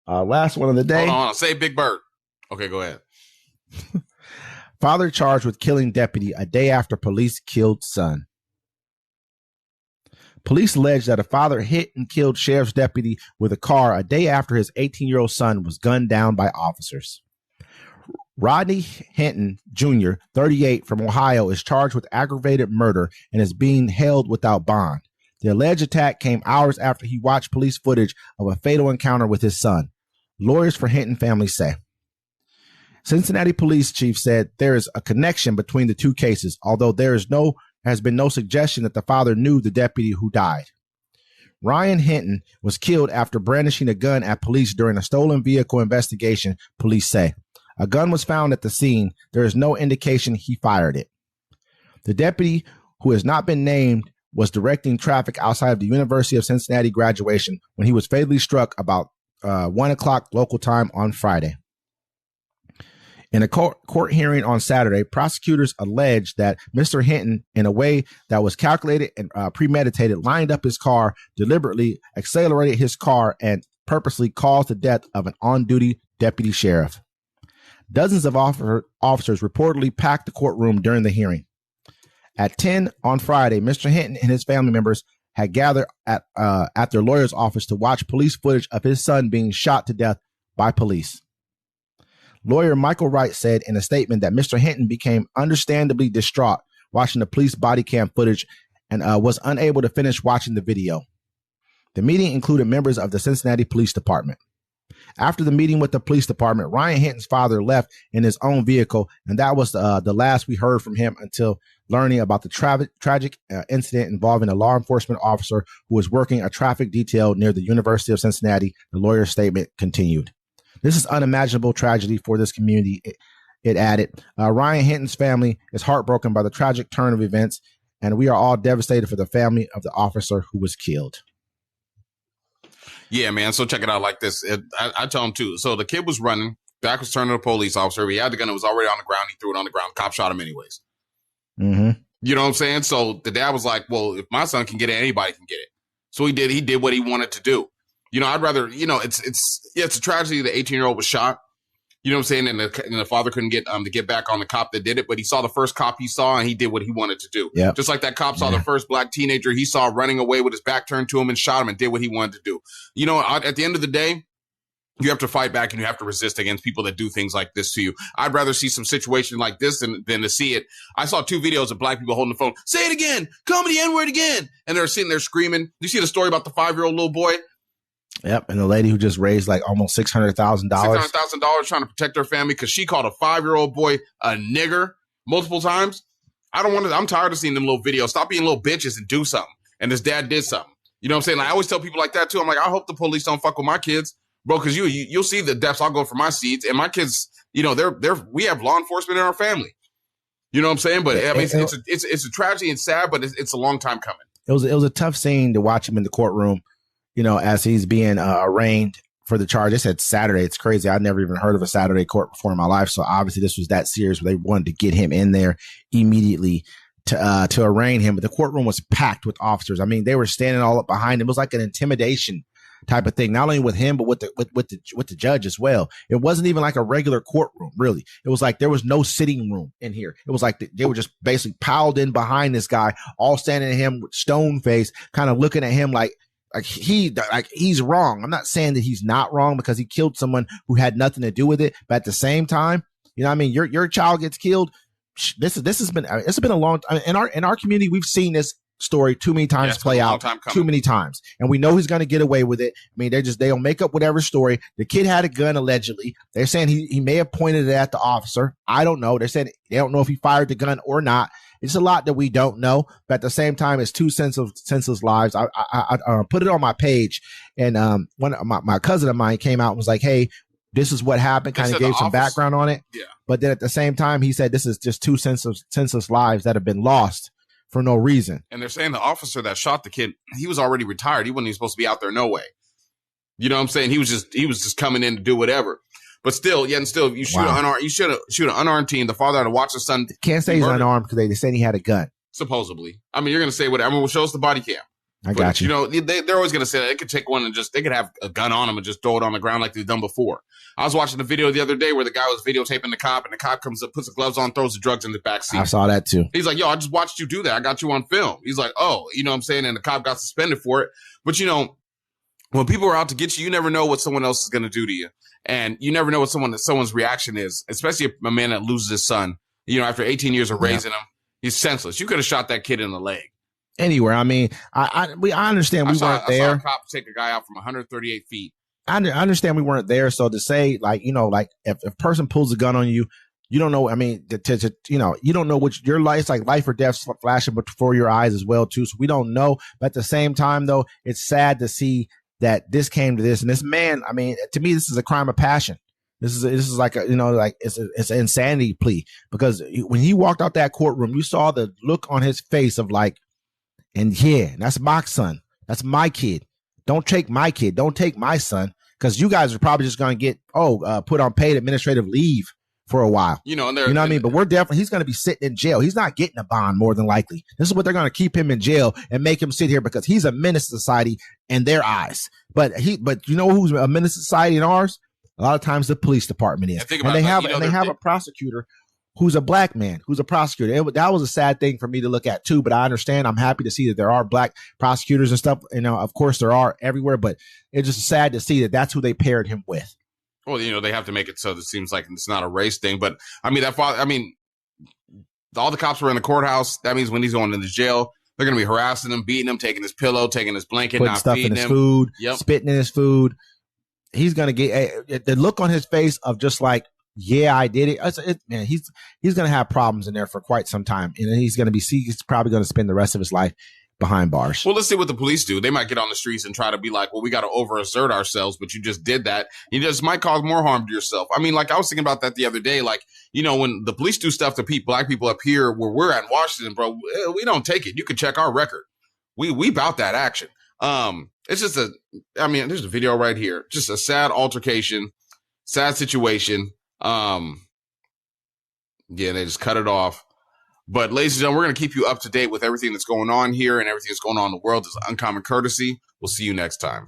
Last one of the day. Hold on. Say Big Bird. Okay, go ahead. Father charged with killing deputy a day after police killed son. Police allege that a father hit and killed sheriff's deputy with a car a day after his 18-year-old son was gunned down by officers. Rodney Hinton Jr., 38, from Ohio, is charged with aggravated murder and is being held without bond. The alleged attack came hours after he watched police footage of a fatal encounter with his son. Lawyers for Hinton family say. Cincinnati police chief said there is a connection between the two cases, although has been no suggestion that the father knew the deputy who died. Ryan Hinton was killed after brandishing a gun at police during a stolen vehicle investigation, police say. A gun was found at the scene. There is no indication he fired it. The deputy, who has not been named, was directing traffic outside of the University of Cincinnati graduation when he was fatally struck about 1 o'clock local time on Friday. In a court hearing on Saturday, prosecutors alleged that Mr. Hinton, in a way that was calculated and premeditated, lined up his car, deliberately accelerated his car, and purposely caused the death of an on-duty deputy sheriff. Dozens of officers reportedly packed the courtroom during the hearing. At 10 on Friday, Mr. Hinton and his family members had gathered at their lawyer's office to watch police footage of his son being shot to death by police. Lawyer Michael Wright said in a statement that Mr. Hinton became understandably distraught watching the police body cam footage and was unable to finish watching the video. The meeting included members of the Cincinnati Police Department. After the meeting with the police department, Ryan Hinton's father left in his own vehicle, and that was the last we heard from him until learning about the tragic incident involving a law enforcement officer who was working a traffic detail near the University of Cincinnati. The lawyer's statement continued. This is unimaginable tragedy for this community, it added. Ryan Hinton's family is heartbroken by the tragic turn of events, and we are all devastated for the family of the officer who was killed. Yeah, man. So check it out like this. I tell him too. So the kid was running. Back was turned to a police officer. He had the gun. It was already on the ground. He threw it on the ground. The cop shot him anyways. Mm-hmm. You know what I'm saying? So the dad was like, well, if my son can get it, anybody can get it. So he did. He did what he wanted to do. You know, I'd rather, you know, it's a tragedy. The 18-year-old was shot. You know what I'm saying? And the father couldn't get to get back on the cop that did it, but he saw the first cop he saw and he did what he wanted to do. Yep. Just like that cop saw the first black teenager he saw running away with his back turned to him and shot him and did what he wanted to do. You know, at the end of the day, you have to fight back and you have to resist against people that do things like this to you. I'd rather see some situation like this than to see it. I saw 2 videos of black people holding the phone. Say it again. Call me the N-word again. And they're sitting there screaming. You see the story about the 5-year-old little boy? Yep, and the lady who just raised like almost $600,000. $600,000 trying to protect her family because she called a 5-year-old boy a nigger multiple times. I'm tired of seeing them little videos. Stop being little bitches and do something. And his dad did something. You know what I'm saying? Like, I always tell people like that too. I'm like, I hope the police don't fuck with my kids, bro, because you'll see the depths I'll go for my seeds. And my kids, you know, we have law enforcement in our family. You know what I'm saying? But I mean, it's a tragedy and sad, but it's a long time coming. It was a tough scene to watch him in the courtroom. You know, as he's being arraigned for the charge. They said Saturday. It's crazy. I'd never even heard of a Saturday court before in my life. So obviously this was that serious where they wanted to get him in there immediately to arraign him. But the courtroom was packed with officers. I mean, they were standing all up behind him. It was like an intimidation type of thing, not only with him, but with the judge as well. It wasn't even like a regular courtroom, really. It was like there was no sitting room in here. It was like they were just basically piled in behind this guy, all standing at him with stone face, kind of looking at him like he's wrong. I'm not saying that he's not wrong because he killed someone who had nothing to do with it. But at the same time, you know what I mean? Your child gets killed. It's been a long time in our community. We've seen this story too many times play out too many times. And we know he's going to get away with it. I mean, they'll make up whatever story. The kid had a gun allegedly. They're saying he may have pointed it at the officer. I don't know. They're saying they don't know if he fired the gun or not. It's a lot that we don't know, but at the same time, it's 2 senseless lives. I put it on my page, and one of my cousin of mine came out and was like, "Hey, this is what happened." Kind of gave some background on it. Yeah. But then at the same time, he said this is just 2 senseless lives that have been lost for no reason. And they're saying the officer that shot the kid, he was already retired. He wasn't even supposed to be out there, no way. You know what I'm saying? He was just coming in to do whatever. But still, you shoot an unarmed teen. The father had to watch his son. Can't say he's unarmed because they said he had a gun. Supposedly. I mean, you're going to say whatever. I mean, we'll show us the body cam. I got you. You know, they're always going to say that. They could take one and they could have a gun on them and just throw it on the ground like they've done before. I was watching a video the other day where the guy was videotaping the cop, and the cop comes up, puts the gloves on, throws the drugs in the back seat. I saw that too. He's like, yo, I just watched you do that. I got you on film. He's like, oh, you know what I'm saying? And the cop got suspended for it. But, you know, when people are out to get you, you never know what someone else is going to do to you. And you never know what someone's reaction is, especially a man that loses his son, you know, after 18 years of raising him. He's senseless. You could have shot that kid in the leg. Anywhere. I mean, I understand we weren't there. I saw a cop take a guy out from 138 feet. I understand we weren't there. So to say, like, you know, like if a person pulls a gun on you, you don't know. I mean, you know, you don't know which your life, it's like life or death flashing before your eyes as well, too. So we don't know. But at the same time, though, it's sad to see that this came to this. And this man, I mean, to me, this is a crime of passion. This is like a, you know, like it's an insanity plea, because when he walked out that courtroom, you saw the look on his face of like, and yeah, that's my son. That's my kid. Don't take my kid. Don't take my son, because you guys are probably just going to get put on paid administrative leave for a while. You know, you know what I mean? But he's going to be sitting in jail. He's not getting a bond more than likely. This is what they're going to keep him in jail and make him sit here, because he's a menace to society in their eyes. But you know who's a menace to society in ours? A lot of times the police department is. And they have a prosecutor who's a black man, who's a prosecutor. That was a sad thing for me to look at too, but I understand. I'm happy to see that there are black prosecutors and stuff. You know, of course there are everywhere, but it's just sad to see that that's who they paired him with. Well, you know, they have to make it so that it seems like it's not a race thing. But I mean, all the cops were in the courthouse. That means when he's going into jail, they're going to be harassing him, beating him, taking his pillow, taking his blanket, putting not stuff feeding in his him, food, spitting in his food. He's going to get the look on his face of just like, yeah, I did it. Man, he's going to have problems in there for quite some time. And he's probably going to spend the rest of his life behind bars. Well, let's see what the police do. They might get on the streets and try to be like, well, we got to overassert ourselves, but you just did that. You just might cause more harm to yourself. I mean, like I was thinking about that the other day. Like, you know, when the police do stuff to black people up here where we're at in Washington, bro, we don't take it. You can check our record. We bout that action. It's just there's a video right here. Just a sad altercation, sad situation. Yeah, they just cut it off. But ladies and gentlemen, we're going to keep you up to date with everything that's going on here and everything that's going on in the world. This is Uncommon Courtesy. We'll see you next time.